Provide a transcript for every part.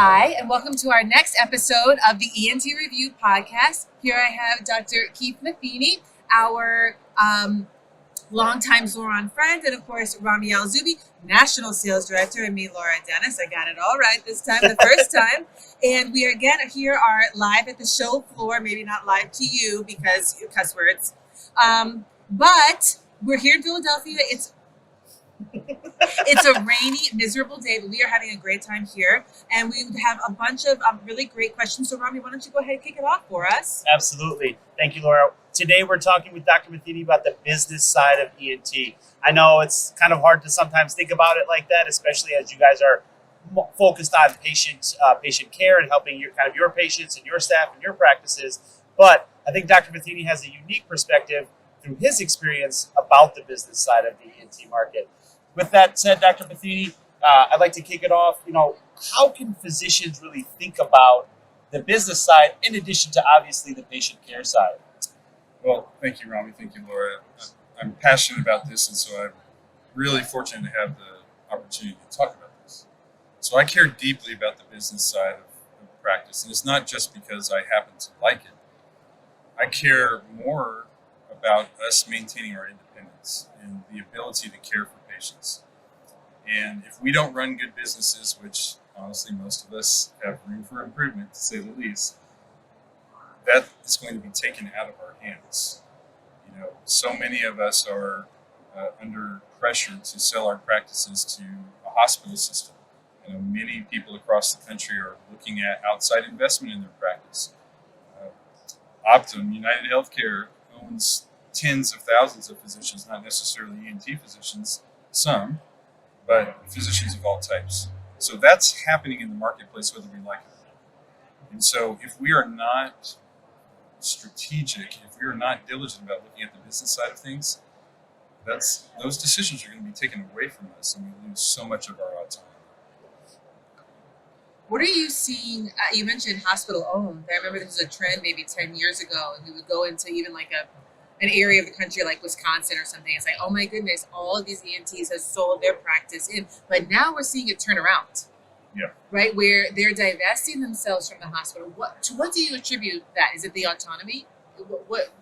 Hi, and welcome to our next episode of the ENT Review podcast. Here I have Dr. Keith Matheny, our longtime Xoran friend, and of course, Rami Al-Zubi, National Sales Director, and me, Laura Dennis. I got it all right this time, the first time. And we again here are live at the show floor, maybe not live to you because cuss words. But we're here in Philadelphia. It's a rainy, miserable day, but we are having a great time here. And we have a bunch of really great questions. So, Rami, why don't you go ahead and kick it off for us? Absolutely. Thank you, Laura. Today, we're talking with Dr. Matheny about the business side of ENT. I know it's kind of hard to sometimes think about it like that, especially as you guys are focused on patient care and helping your patients and your staff and your practices. But I think Dr. Matheny has a unique perspective through his experience about the business side of the ENT market. With that said, Dr. Matheny, I'd like to kick it off. How can physicians really think about the business side in addition to obviously the patient care side? Well, thank you, Rami. Thank you, Laura. I'm passionate about this, and so I'm really fortunate to have the opportunity to talk about this. So I care deeply about the business side of practice, and it's not just because I happen to like it. I care more about us maintaining our independence and the ability to care for patients. And if we don't run good businesses, which honestly most of us have room for improvement, to say the least, that is going to be taken out of our hands. So many of us are under pressure to sell our practices to a hospital system. Many people across the country are looking at outside investment in their practice. Optum, United Healthcare, owns tens of thousands of physicians, not necessarily ENT physicians, some, but physicians of all types. So that's happening in the marketplace, whether we like it or not. And so if we are not strategic, if we are not diligent about looking at the business side of things, those decisions are going to be taken away from us, and we lose so much of our autonomy. What are you seeing? You mentioned hospital owned. I remember this was a trend maybe 10 years ago, and we would go into even like an area of the country like Wisconsin or something. It's like, oh my goodness, all of these ENTs have sold their practice in. But now we're seeing it turn around. Yeah. Right? Where they're divesting themselves from the hospital. To what do you attribute that? Is it the autonomy? What?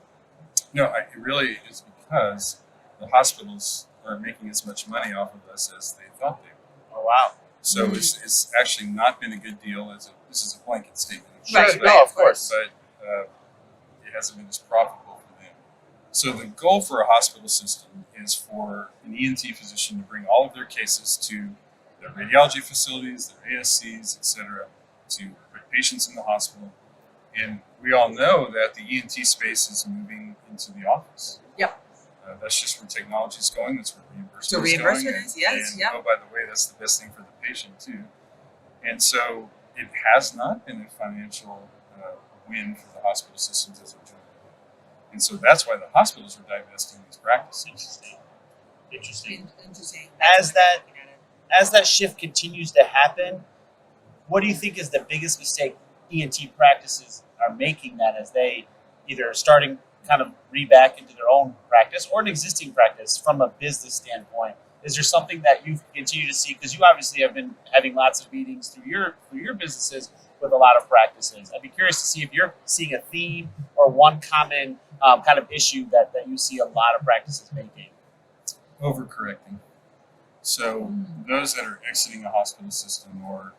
No, it really is because the hospitals aren't making as much money off of us as they thought they would. Oh, wow. So it's actually not been a good deal. This is a blanket statement. Right. No, of course. But it hasn't been as profitable for them. So the goal for a hospital system is for an ENT physician to bring all of their cases to their radiology facilities, their ASCs, etc., to put patients in the hospital. And we all know that the ENT space is moving into the office. Yep. That's just where technology is going. That's where reimbursement is going. Yes. And, oh, by the way, that's the best thing for the patient, too. And so it has not been a financial win for the hospital systems as a joint. And so that's why the hospitals are divesting these practices. Interesting. That's As that shift continues to happen, what do you think is the biggest mistake ENT practices are making that as they either starting kind of reback into their own practice or an existing practice from a business standpoint? Is there something that you continue to see? Because you obviously have been having lots of meetings through your businesses with a lot of practices. I'd be curious to see if you're seeing a theme or one common kind of issue that you see a lot of practices making. Overcorrecting. So those that are exiting a hospital system or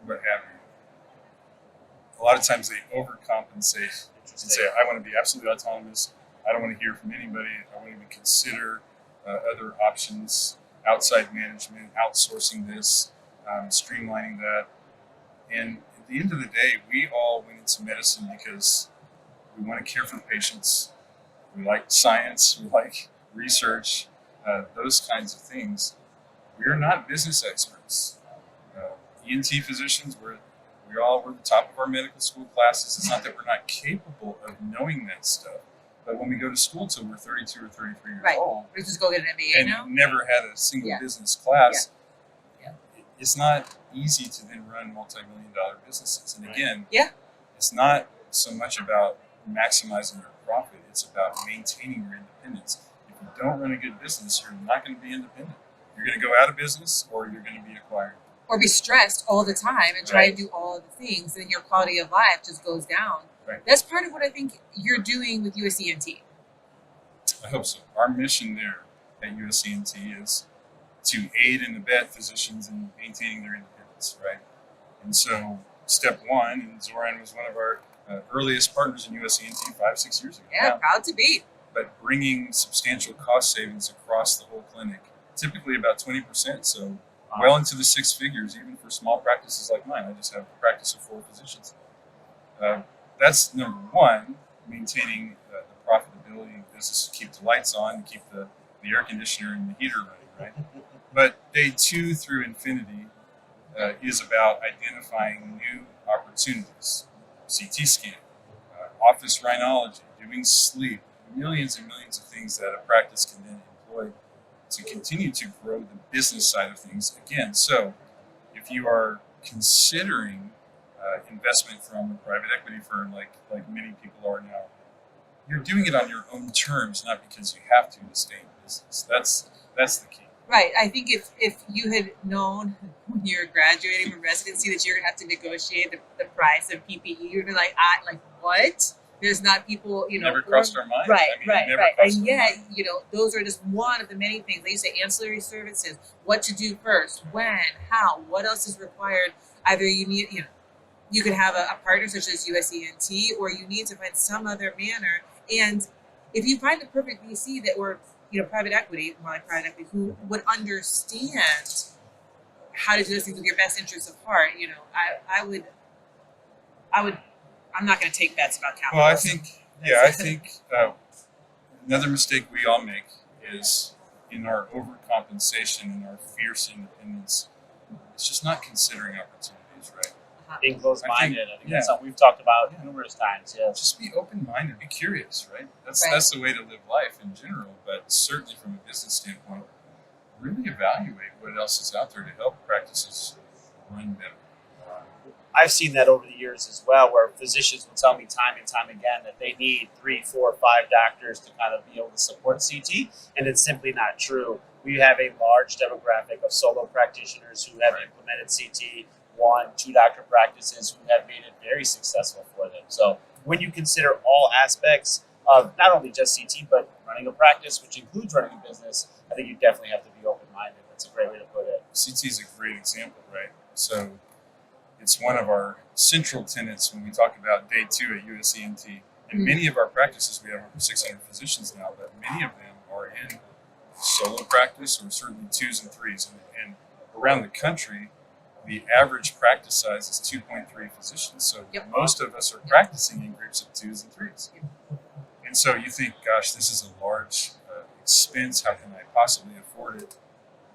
what have you, a lot of times they overcompensate and say, I want to be absolutely autonomous. I don't want to hear from anybody. I want to even consider other options, outside management, outsourcing this, streamlining that. And at the end of the day, we all went into medicine because we want to care for patients. We like science. We like research, those kinds of things. We are not business experts. ENT physicians, we're the top of our medical school classes. It's not that we're not capable of knowing that stuff, but when we go to school till we're 32 or 33 years old, we just go get an MBA and now. never had a single business class, Yeah. It's not easy to then run multi-million-dollar businesses. And again, it's not so much about maximizing your profit. It's about maintaining your independence. If you don't run a good business, you're not going to be independent. You're going to go out of business or you're going to be acquired. or be stressed all the time and try to do all of the things, then your quality of life just goes down. Right. That's part of what I think you're doing with USENT. I hope so. Our mission there at USENT is to aid and abet physicians in maintaining their independence, right? And so step one, and Xoran was one of our earliest partners in USENT 5-6 years ago. Yeah, proud to be. But bringing substantial cost savings across the whole clinic, typically about 20%, so well into the 6 figures, even for small practices like mine. I just have a practice of 4 physicians. That's number one, maintaining the profitability of business, to keep the lights on, to keep the air conditioner and the heater running, right? But day 2 through infinity is about identifying new opportunities. CT scan, office rhinology, doing sleep, millions and millions of things that a practice can then employ to continue to grow the business side of things again. So if you are considering investment from a private equity firm like many people are now, you're doing it on your own terms, not because you have to stay in business. That's the key. Right. I think if you had known when you were graduating from residency that you're gonna have to negotiate the price of PPE, you'd be like, what? There's not people, Never crossed our mind. Right, I mean, right. crossed And our yet, mind. those are just one of the many things. Like you say, ancillary services, what to do first, when, how, what else is required. Either you need, you could have a partner such as USENT, or you need to find some other manner. And if you find the perfect VC that were, private equity, who would understand how to do those things with your best interests of heart, I'm not going to take bets about capital. Well, I think another mistake we all make is in our overcompensation and our fierce independence, it's just not considering opportunities, right? Being closed-minded. I think yeah. that's something we've talked about numerous times. Yeah. Just be open-minded, be curious, right? Right. That's the way to live life in general, but certainly from a business standpoint, really evaluate what else is out there to help practices run better. I've seen that over the years as well, where physicians will tell me time and time again that they need 3, 4, 5 doctors to kind of be able to support CT, and it's simply not true. We have a large demographic of solo practitioners who have implemented CT, 1, 2 doctor practices who have made it very successful for them. So when you consider all aspects of not only just CT, but running a practice, which includes running a business, I think you definitely have to be open-minded. That's a great way to put it. CT is a great example, right? So it's one of our central tenets when we talk about day 2 at USENT. And many of our practices, we have over 600 physicians now, but many of them are in solo practice or certainly 2s and 3s. And around the country, the average practice size is 2.3 physicians. So most of us are practicing in groups of 2s and 3s. And so you think, gosh, this is a large expense. How can I possibly afford it?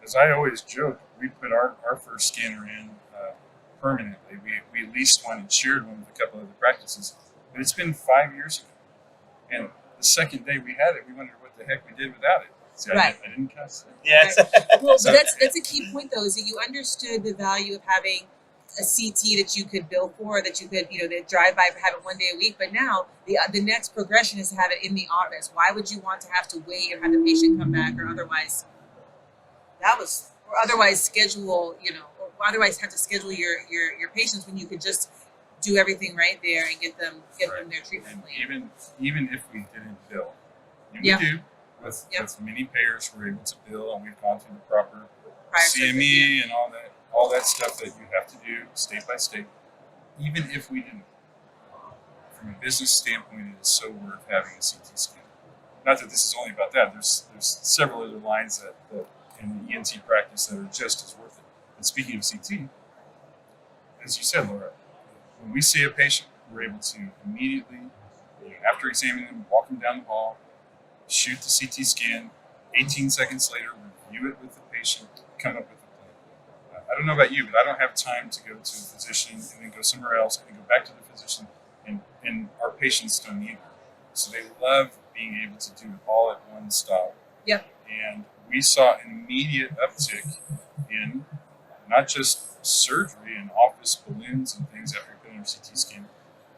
As I always joke, we put our first scanner in permanently. We leased one and shared one with a couple of other practices. But it's been 5 years ago. And the second day we had it, we wondered what the heck we did without it. See, I didn't cuss. Yes. Well, but that's a key point, though, is that you understood the value of having a CT that you could bill for, that you could, that drive by, have it one day a week. But now the next progression is to have it in the office. Why would you want to have to wait or have the patient come back, or otherwise schedule, or otherwise have to schedule your patients when you could just do everything right there and get them their treatment plan. Even if we didn't bill, we do. With many payers, we're able to bill, and we've gone through the proper CME and all that stuff that you have to do state by state. Even if we didn't, from a business standpoint, it is so worth having a CT scan. Not that this is only about that. There's several other lines that in the ENT practice that are just as worth it. And speaking of CT, as you said, Laura, when we see a patient, we're able to immediately, after examining them, walk them down the hall, shoot the CT scan, 18 seconds later, review it with the patient, come up with a plan. I don't know about you, but I don't have time to go to a physician and then go somewhere else and then go back to the physician, and our patients don't either. So they love being able to do it all at one stop. Yep. And we saw an immediate uptick in not just surgery and office balloons and things after we put in our CT scan,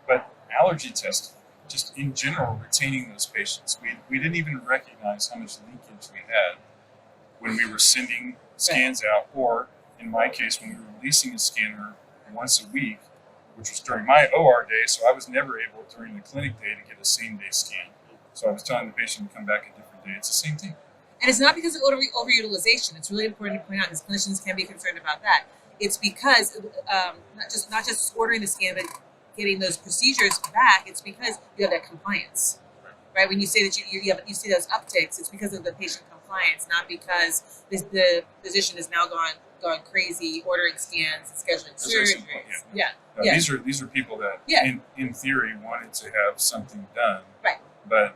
but allergy testing. Just in general, retaining those patients. We didn't even recognize how much leakage we had when we were sending scans out, or in my case, when we were releasing a scanner once a week, which was during my OR day, so I was never able during the clinic day to get a same-day scan. So I was telling the patient to come back a different day. It's the same thing. And it's not because of overutilization. It's really important to point out, because clinicians can be concerned about that. It's because not just ordering the scan, but getting those procedures back. It's because you have that compliance, right? When you say that you see those upticks, it's because of the patient compliance, not because the physician has now gone crazy ordering scans and scheduling surgeries. Yeah. These are people that, in theory, wanted to have something done, right? But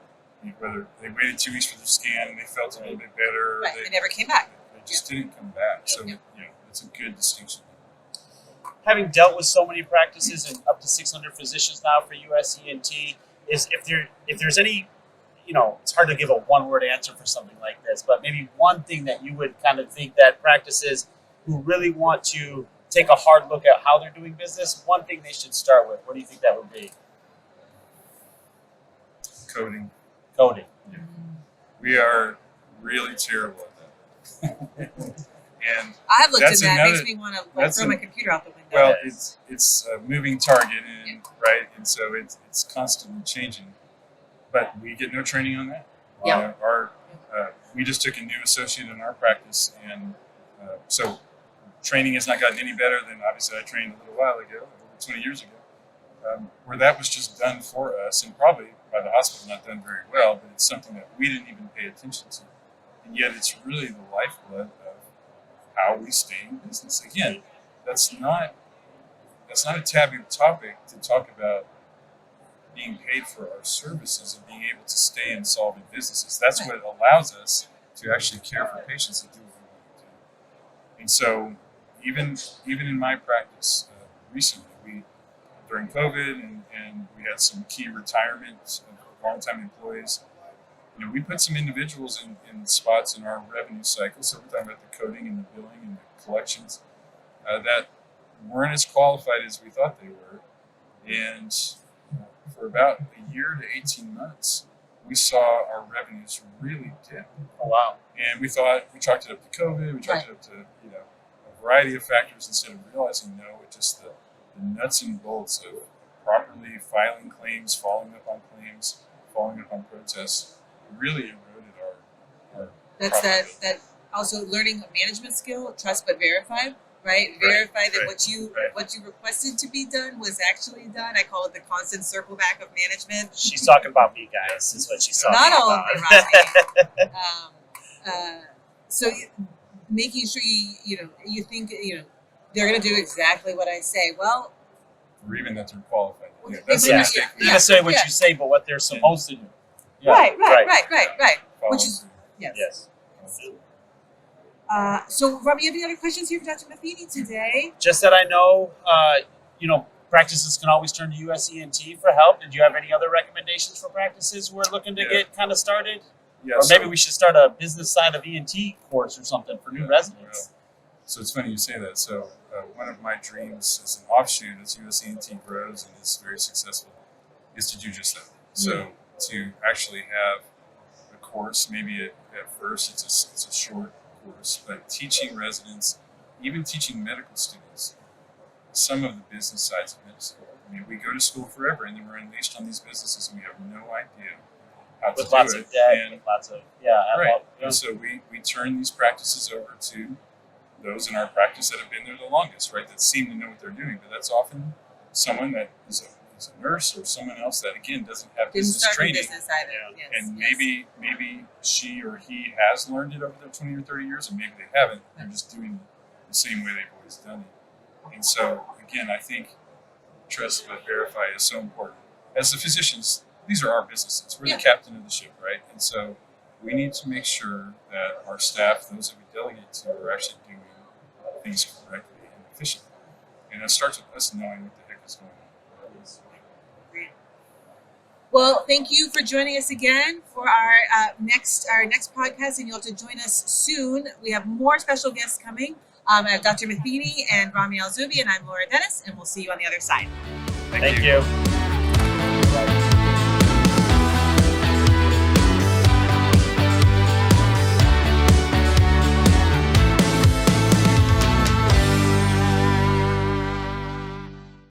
whether they waited 2 weeks for the scan and they felt a little bit better, right? They never came back. They just didn't come back. So it's a good distinction. Having dealt with so many practices and up to 600 physicians now for US ENT, is if there's any, it's hard to give a one-word answer for something like this, but maybe one thing that you would kind of think that practices who really want to take a hard look at how they're doing business, one thing they should start with. What do you think that would be? Coding. Yeah. We are really terrible at that. And I've looked at that. It makes me want to throw my computer out the window. Well, it's a moving target, right? And so it's constantly changing. But we get no training on that. We just took a new associate in our practice, and so training has not gotten any better than obviously I trained a little while ago, over 20 years ago, where that was just done for us, and probably by the hospital not done very well, but it's something that we didn't even pay attention to. And yet it's really the lifeblood of how we stay in business. Again, that's not a taboo topic to talk about being paid for our services and being able to stay and solve in businesses. That's what allows us to actually care for patients and do what we want to do. And so even in my practice recently, during COVID and we had some key retirements of long-time employees, we put some individuals in spots in our revenue cycle. So we're talking about the coding and the billing and the collections that weren't as qualified as we thought they were. And for about a year to 18 months, we saw our revenues really dip. Oh, wow. And we chalked it up to COVID, we chalked it up to a variety of factors instead of realizing, no, it's just the nuts and bolts of properly filing claims, following up on claims, following up on protests, really eroded our That's that also learning a management skill, trust but verify, right? Verify that what you requested to be done was actually done. I call it the constant circle back of management. She's talking about me, guys. Is what she's talking about. Not only, Rodney. So making sure you think they're going to do exactly what I say. Well, or even that they're qualified. That's the mistake. Not necessarily what you say, but what they're supposed to do. Yeah. Right. Which is yes. So, Robbie, you have any other questions here for Dr. Matheny today? Just that I know, practices can always turn to US ENT for help. Did you have any other recommendations for practices who are looking to get kind of started? Yeah, or maybe we should start a business side of ENT course or something for new residents. So it's funny you say that. So one of my dreams as an offshoot as US ENT grows and is very successful is to do just that. So to actually have a course, maybe at first it's a short course, but teaching residents, even teaching medical students, some of the business sides of medicine. I mean, we go to school forever and then we're unleashed on these businesses and we have no idea how to do it. With lots of debt, with lots of, And so we turn these practices over to those in our practice that have been there the longest, right? That seem to know what they're doing, but that's often someone that is a nurse or someone else that again doesn't have business training. Business either. Yes, and maybe she or he has learned it over their 20 or 30 years, and maybe they haven't. They're just doing it the same way they've always done it. And so again, I think trust but verify is so important. As the physicians, these are our businesses. We're the captain of the ship, right? And so we need to make sure that our staff, those that we delegate to, are actually doing things correctly and efficiently. And it starts with us knowing what the heck is going on. Great. Well, thank you for joining us again for our next podcast, and you'll have to join us soon. We have more special guests coming. I have Dr. Matheny and Rami Al-Zubi, and I'm Laura Dennis, and we'll see you on the other side. Thank you.